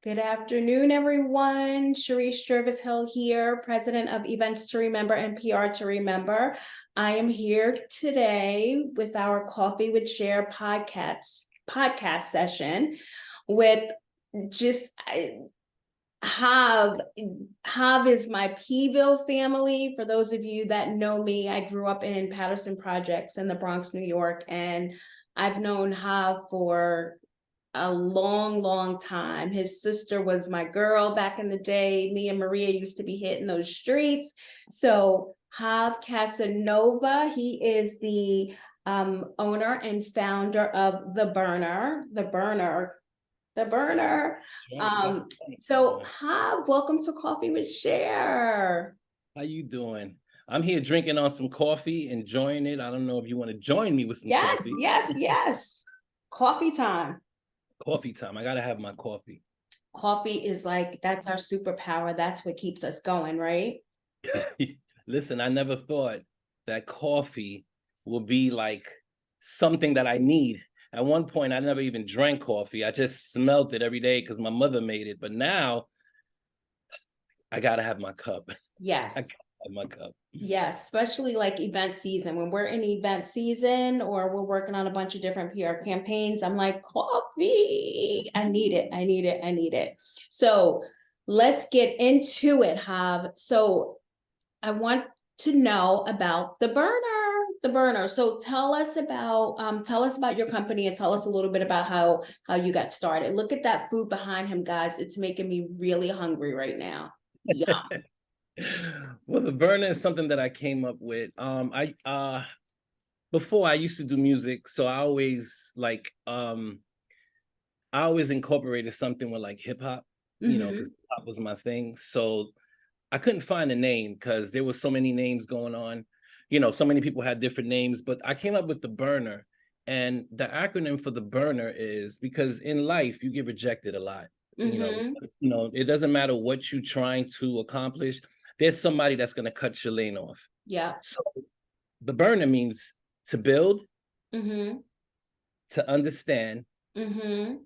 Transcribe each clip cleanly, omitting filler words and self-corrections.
Good afternoon, everyone. Sharice Jervis-Hill here, president of Events to Remember and PR to Remember. I am here today with our Coffee with Cher podcast session with just Jav is my Pville family. For those of you that know me, I grew up in Patterson Projects in the Bronx, New York, and I've known Jav for a long time. His sister was my girl back in the day. Me and Maria used to be hitting those streets. So Jav Casanova, he is the owner and founder of The Burner. So Jav, welcome to Coffee with Cher. How you doing? I'm here drinking on some coffee, enjoying it. I don't know if you want to join me with some coffee. Yes. Coffee time. Coffee time. I gotta have my coffee. Coffee is like, that's our superpower. That's what keeps us going, right? Listen, I never thought that coffee would be like something that I need. At one point, I never even drank coffee. I just smelled it every day because my mother made it. But now I gotta have my cup. Yes. I gotta have my cup. Yes, especially like event season. When we're in event season or we're working on a bunch of different PR campaigns, I'm like, coffee. I need it. So let's get into it, Jav. So I want to know about the burner. So tell us about your company and tell us a little bit about how you got started. Look at that food behind him, guys. It's making me really hungry right now. Yum. Well, the burner is something that I came up with. Before I used to do music, so I always incorporated something with like hip hop, because hip hop was my thing. So I couldn't find a name because there was so many names going on. So many people had different names, but I came up with the burner. And the acronym for the burner is because in life you get rejected a lot. It doesn't matter what you're trying to accomplish. There's somebody that's going to cut your lane off. Yeah. So the burner means to build, to understand, to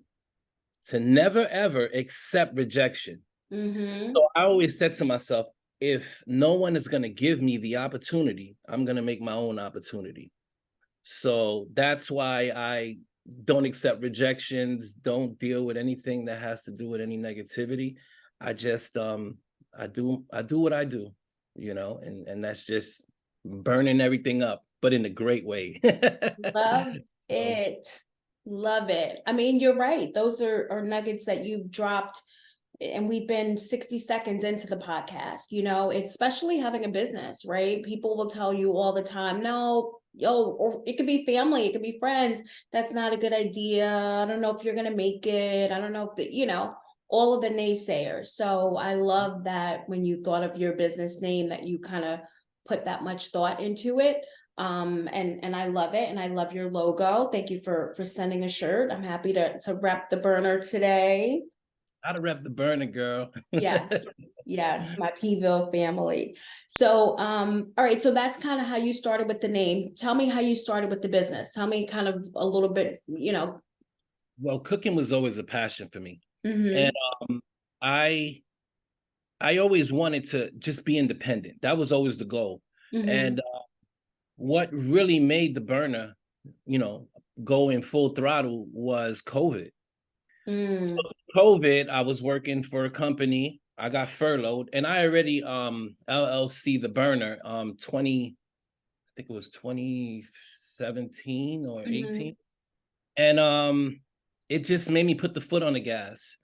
never ever accept rejection. So I always said to myself, if no one is going to give me the opportunity, I'm going to make my own opportunity. So that's why I don't accept rejections, don't deal with anything that has to do with any negativity. I just I do what I do, and that's just burning everything up, but in a great way. Love it. I mean, you're right. Those are nuggets that you've dropped, and we've been 60 seconds into the podcast. Especially having a business, right? People will tell you all the time, no, or it could be family, it could be friends. That's not a good idea. I don't know if you're going to make it. I don't know if all of the naysayers. So I love that when you thought of your business name, that you kind of put that much thought into it. And I love it. And I love your logo. Thank you for sending a shirt. I'm happy to rep the burner today. How to rep the burner, girl. Yes, my Pville family. So, all right. So that's kind of how you started with the name. Tell me how you started with the business. Tell me kind of a little bit, Well, cooking was always a passion for me. And I always wanted to just be independent. That was always the goal. And what really made the burner, go in full throttle was COVID. So COVID, I was working for a company. I got furloughed, and I already LLC the burner I think it was 2017 or 18. And it just made me put the foot on the gas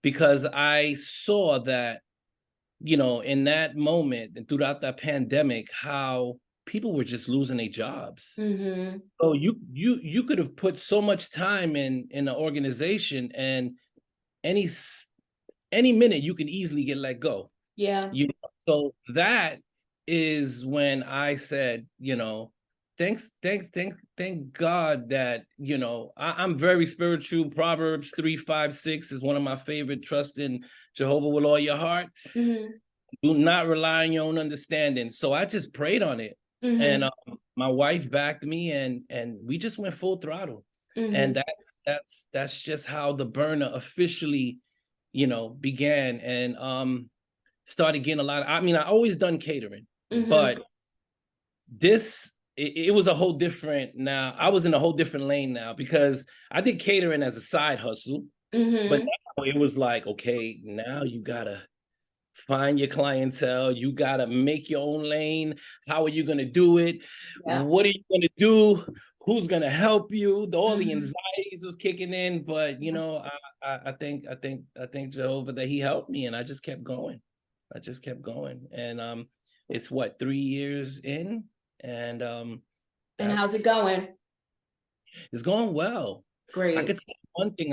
because I saw that, in that moment and throughout that pandemic, how people were just losing their jobs. So you could have put so much time in an organization, and any minute you can easily get let go. Yeah. So that is when I said, thank God that, I'm very spiritual. Proverbs 3:5-6 is one of my favorite. Trust in Jehovah with all your heart. Do not rely on your own understanding. So I just prayed on it. And my wife backed me, and we just went full throttle. And that's just how the burner officially began and started getting a lot of, I mean, I always done catering, but it was a whole different, now I was in a whole different lane now, because I did catering as a side hustle, but now it was like, okay, now you gotta find your clientele, you gotta make your own lane. How are you gonna do it? Yeah. What are you gonna do? Who's gonna help you? All the anxieties was kicking in, but I think Jehovah, that he helped me, and I just kept going. And it's what, 3 years in, and And how's it that's going? it's going well. I Great. could say one thing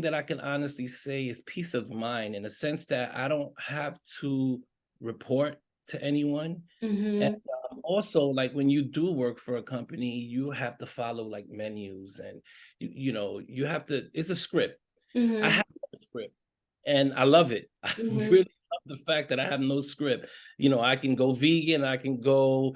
that I can honestly say is peace of mind, in the sense that I don't have to report to anyone. And also, like, when you do work for a company, you have to follow like menus, and you have to, it's a script. I have a script, and I love it. I really love the fact that I have no script. I can go vegan, I can go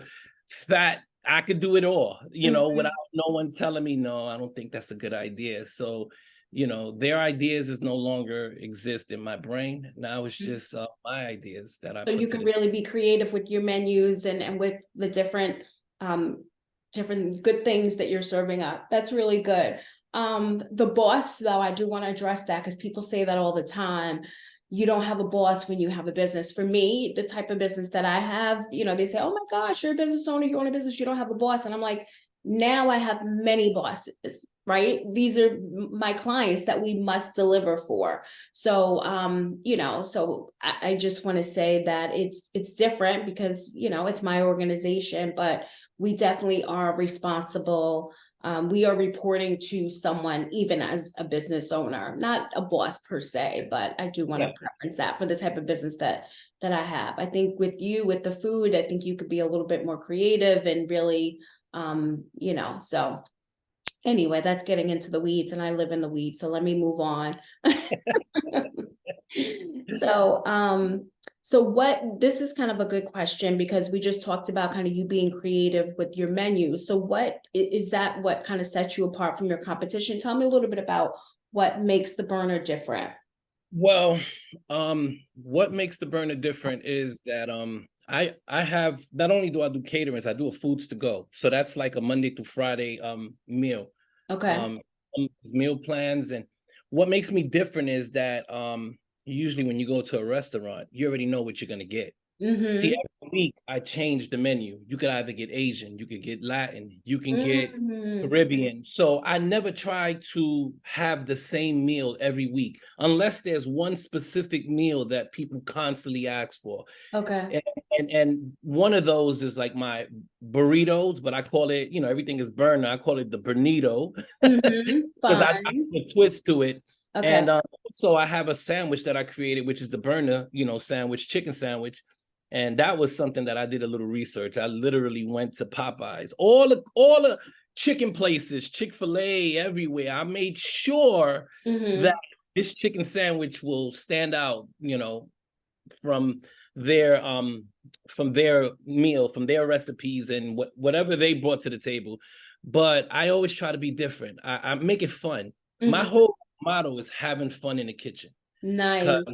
fat, I could do it all, without no one telling me, no, I don't think that's a good idea. So, their ideas is no longer exist in my brain. Now it's just my ideas that I So you put can together. really be creative with your menus and with the different good things that you're serving up. That's really good. The boss, though, I do want to address that, because people say that all the time. You don't have a boss when you have a business. For me, the type of business that I have, they say, oh my gosh, you're a business owner, you own a business, you don't have a boss. And I'm like, now I have many bosses, right? These are my clients that we must deliver for. So, so I just want to say that it's different, because, it's my organization, but we definitely are responsible. We are reporting to someone, even as a business owner, not a boss per se, but I do want to preference that for the type of business that I have. I think with you, with the food, I think you could be a little bit more creative and really, so anyway, that's getting into the weeds, and I live in the weeds, so let me move on. So this is kind of a good question, because we just talked about kind of you being creative with your menu. So what is that, what kind of sets you apart from your competition? Tell me a little bit about what makes the burner different. Well, what makes the burner different is that I have, not only do I do caterings, I do a foods to go. So that's like a Monday through Friday meal. Okay. Meal plans. And what makes me different is that usually when you go to a restaurant, you already know what you're gonna get. See, every week I change the menu. You could either get Asian, you could get Latin, you can get Caribbean. So I never try to have the same meal every week, unless there's one specific meal that people constantly ask for. Okay. And one of those is like my burritos, but I call it, everything is burner. I call it the burnito, because I Fun. put a twist to it. Okay. And so I have a sandwich that I created, which is the burner, sandwich, chicken sandwich. And that was something that I did a little research. I literally went to Popeyes, all the chicken places, Chick-fil-A, everywhere. I made sure that this chicken sandwich will stand out, from their meal, from their recipes, and whatever they brought to the table. But I always try to be different. I make it fun. My whole motto is having fun in the kitchen. Nice.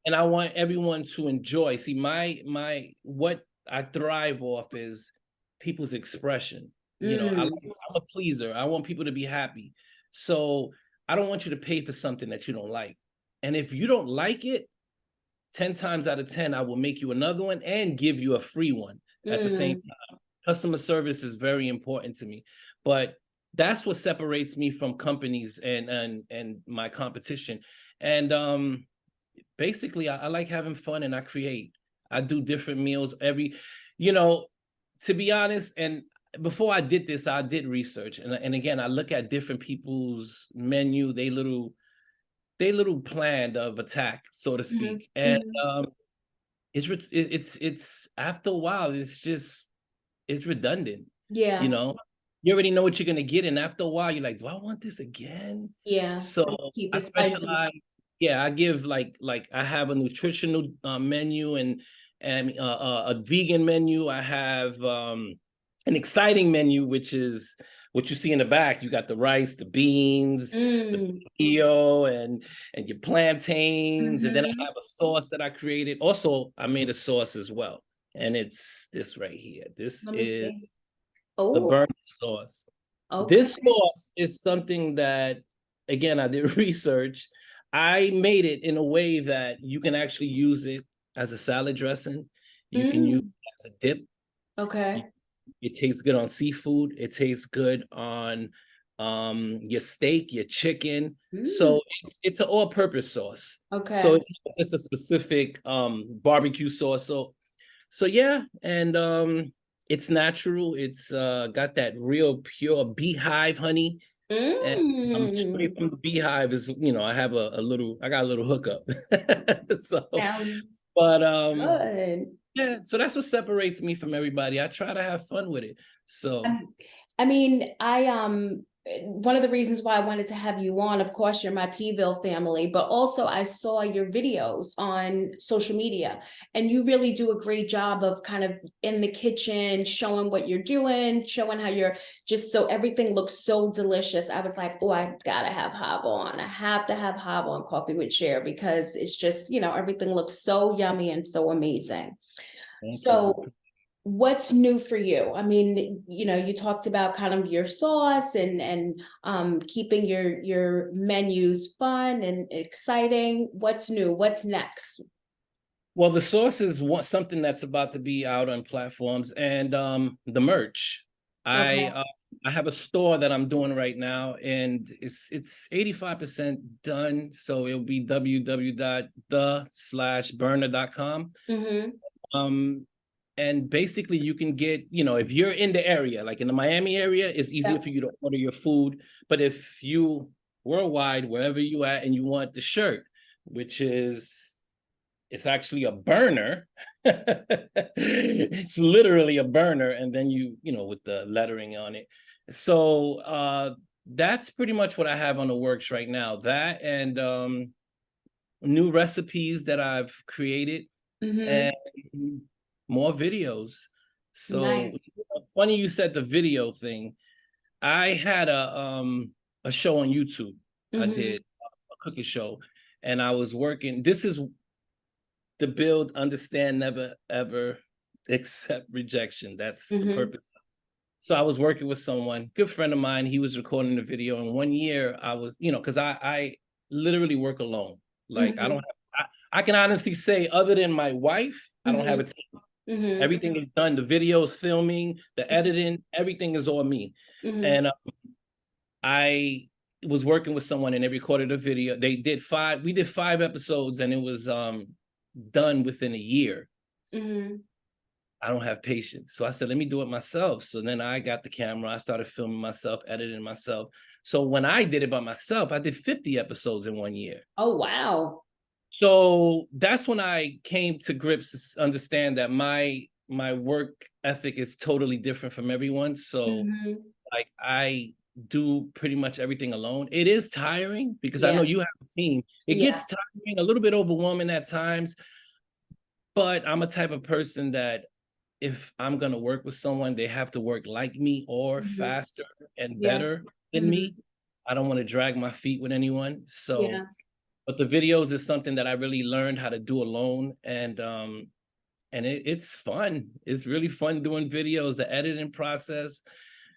And I want everyone to enjoy. See, my what I thrive off is people's expression. I'm a pleaser. I want people to be happy. So I don't want you to pay for something that you don't like. And if you don't like it, 10 times out of 10, I will make you another one and give you a free one at the same time. Customer service is very important to me. But that's what separates me from companies and my competition. And basically, I like having fun, and I create. I do different meals to be honest. And before I did this, I did research. And again, I look at different people's menu, they little plan of attack, so to speak. And it's after a while, it's redundant. Yeah. You already know what you're gonna get, and after a while, you're like, do I want this again? Yeah. So Keep I it spicy. specialize. Yeah, I give like I have a nutritional menu and a vegan menu. I have an exciting menu, which is what you see in the back. You got the rice, the beans, the eo, and your plantains, and then I have a sauce that I created. Also, I made a sauce as well, and it's this right here. This Let me is see. the Oh, burnt sauce. okay. This sauce is something that, again, I did research. I made it in a way that you can actually use it as a salad dressing. You can use it as a dip. Okay. It tastes good on seafood. It tastes good on your steak, your chicken. So it's an all-purpose sauce. So Okay. it's not just a specific barbecue sauce. So yeah, and it's natural. It's got that real pure beehive honey. And straight from the beehive is, I have I got a little hookup. So, Sounds but good. yeah, so that's what separates me from everybody. I try to have fun with it. So I mean, one of the reasons why I wanted to have you on, of course, you're my Pville family, but also I saw your videos on social media, and you really do a great job of kind of in the kitchen, showing what you're doing, showing how you're just, so everything looks so delicious. I was like, oh, I gotta have Hav on. I have to have Hav on Coffee with Cher, because it's just, everything looks so yummy and so amazing. thank you. So what's new for you? I mean, you talked about kind of your sauce and keeping your menus fun and exciting. What's new? What's next? Well, the sauce is something that's about to be out on platforms, and the merch. I Okay. uh, I have a store that I'm doing right now, and it's 85% done. So it'll be www.the/burner.com. Um, and basically you can get, if you're in the area, like in the Miami area, it's easier for you to order your food. But if you worldwide, wherever you at, and you want the shirt, which is, it's actually a burner. It's literally a burner, and then with the lettering on it. So that's pretty much what I have on the works right now. That and new recipes that I've created, and more videos. So Nice. funny you said the video thing. I had a show on YouTube. I did a cooking show, and I was working. This is the build, understand, never ever accept rejection. That's the purpose. So I was working with someone, good friend of mine. He was recording the video, and one year I was, because I literally work alone. Like I don't have, I can honestly say, other than my wife, I don't have a team. Everything is done. The videos, filming, the editing, everything is all me. And I was working with someone, and they recorded a video. We did 5 episodes, and it was done within a year. I don't have patience. So I said, let me do it myself. So then I got the camera. I started filming myself, editing myself. So when I did it by myself, I did 50 episodes in 1 year. Oh, wow. So that's when I came to grips to understand that my work ethic is totally different from everyone. So like I do pretty much everything alone. It is tiring because I know you have a team. It gets tiring, a little bit overwhelming at times, but I'm a type of person that if I'm going to work with someone, they have to work like me or faster and better than me. I don't want to drag my feet with anyone. So, but the videos is something that I really learned how to do alone. And it's fun. It's really fun doing videos, the editing process.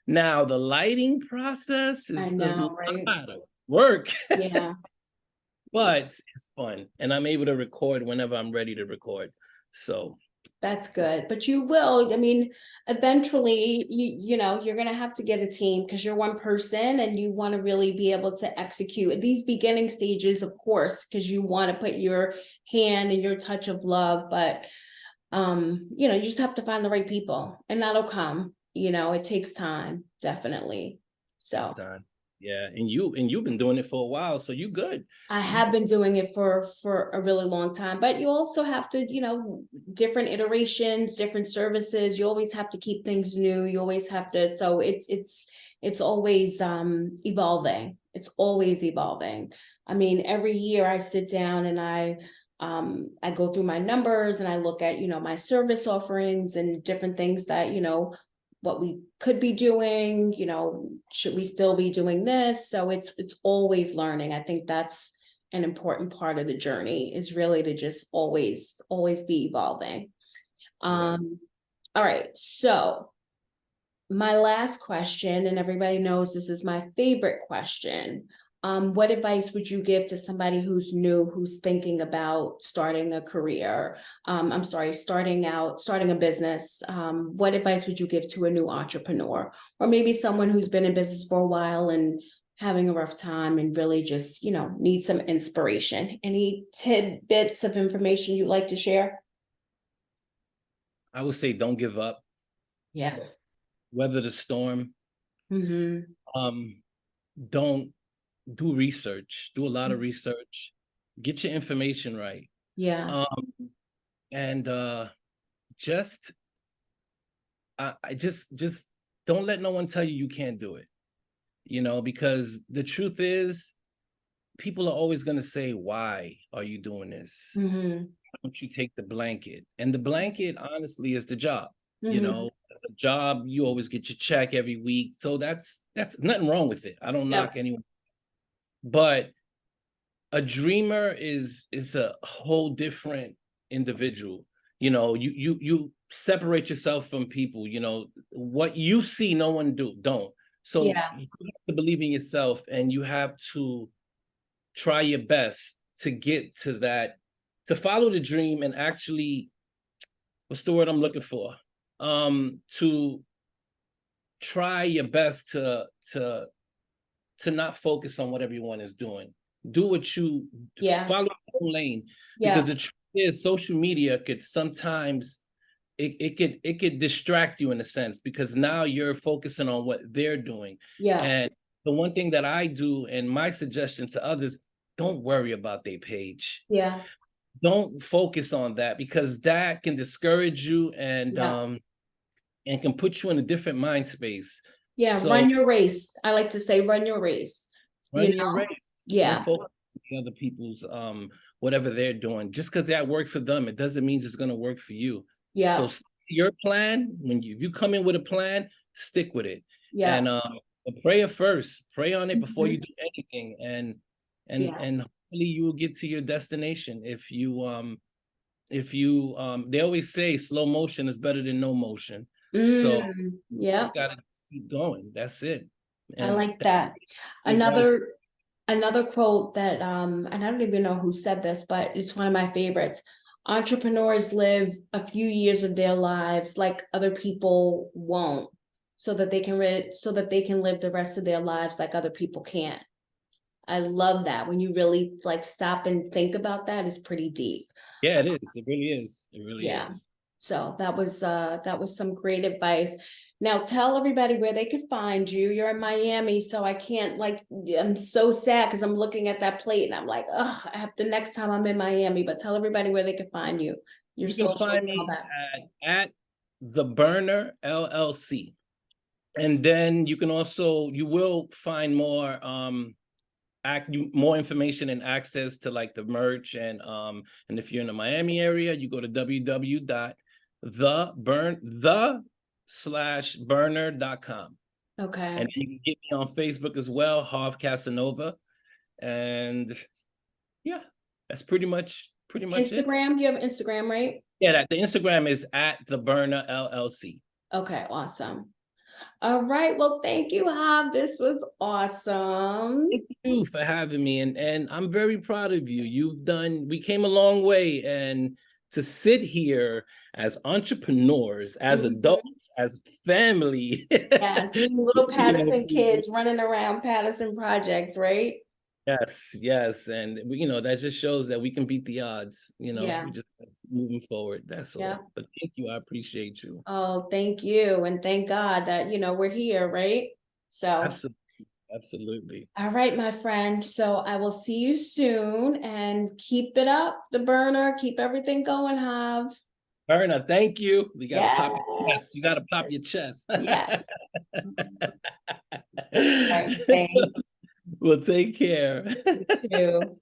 Now, the lighting process I is a know, right? lot of work, Yeah. but it's fun. And I'm able to record whenever I'm ready to record. So That's good. But you will, I mean, eventually, you're going to have to get a team, because you're one person and you want to really be able to execute at these beginning stages, of course, because you want to put your hand and your touch of love. But, you just have to find the right people, and that'll come. It takes time, definitely. So. yeah, and you've been doing it for a while, so you good. I have been doing it for a really long time, but you also have to, different iterations, different services. You always have to keep things new. You always have to, so it's always evolving. It's always evolving. I mean, every year I sit down and I go through my numbers and I look at, my service offerings and different things that, what we could be doing, should we still be doing this? So it's always learning. I think that's an important part of the journey, is really to just always be evolving. Right. All right. So my last question, and everybody knows this is my favorite question. What advice would you give to somebody who's new, who's thinking about starting a career? Starting a business. What advice would you give to a new entrepreneur, or maybe someone who's been in business for a while and having a rough time and really just, need some inspiration? Any tidbits of information you'd like to share? I would say don't give up. Yeah. Weather the storm. Mm-hmm. Don't do research. Do a lot of research. Get your information right. Yeah. And just I just don't let no one tell you can't do it. Because the truth is, people are always going to say, why are you doing this? Mm-hmm. Why don't you take the blanket? And the blanket, honestly, is the job. Mm-hmm. As a job, you always get your check every week. So that's nothing wrong with it. I don't knock anyone. But a dreamer is a whole different individual. You separate yourself from people. What you see, no one don't. So you have to believe in yourself, and you have to try your best to get to that, to follow the dream, and actually, what's the word I'm looking for? To try your best to not focus on what everyone is doing. Do what you follow your own lane. Because the truth is, social media could sometimes it could distract you in a sense, because now you're focusing on what they're doing. And the one thing that I do, and my suggestion to others, don't worry about their page. Don't focus on that, because that can discourage you and can put you in a different mind space. So, run your race. I like to say, run your race. Run your race. Yeah. Don't focus on other people's whatever they're doing. Just because that worked for them, it doesn't mean it's going to work for you. So your plan, if you come in with a plan, stick with it. And pray first. Pray on it before you do anything. And hopefully you will get to your destination. If you they always say slow motion is better than no motion. So you just gotta keep going. That's it. And I like that. Another quote that and I don't even know who said this, but it's one of my favorites. Entrepreneurs live a few years of their lives like other people won't, so that they can live the rest of their lives like other people can't. I love that. When you really stop and think about that, it's pretty deep. Yeah, it is. It really is. It really is. So that was some great advice. Now tell everybody where they could find you. You're in Miami, so I can't I'm so sad because I'm looking at that plate and I'm like, oh, I have to next time I'm in Miami. But tell everybody where they can find you. You can find me at The Burner LLC. And then you will find more more information and access to the merch, and if you're in the Miami area, you go to www.the/burner.com. Okay. And you can get me on Facebook as well, Jav Casanova. And that's pretty much Instagram. it. You have Instagram, right? Yeah, the Instagram is at The Burner LLC. Okay, awesome. All right. Well, thank you, Jav. This was awesome. Thank you for having me. And I'm very proud of you. We came a long way. And to sit here as entrepreneurs, as adults, as family. Yes, little Patterson kids running around Patterson projects, right? Yes. And that just shows that we can beat the odds. We just moving forward. That's all. But thank you. I appreciate you. Oh, thank you. And thank God that, we're here, right? So Absolutely. All right, my friend. So I will see you soon, and keep it up, The Burner. Keep everything going, Jav. Burner, thank you. You gotta pop your chest. You gotta pop your chest. Yes. All right, thanks. Well, take care. You too.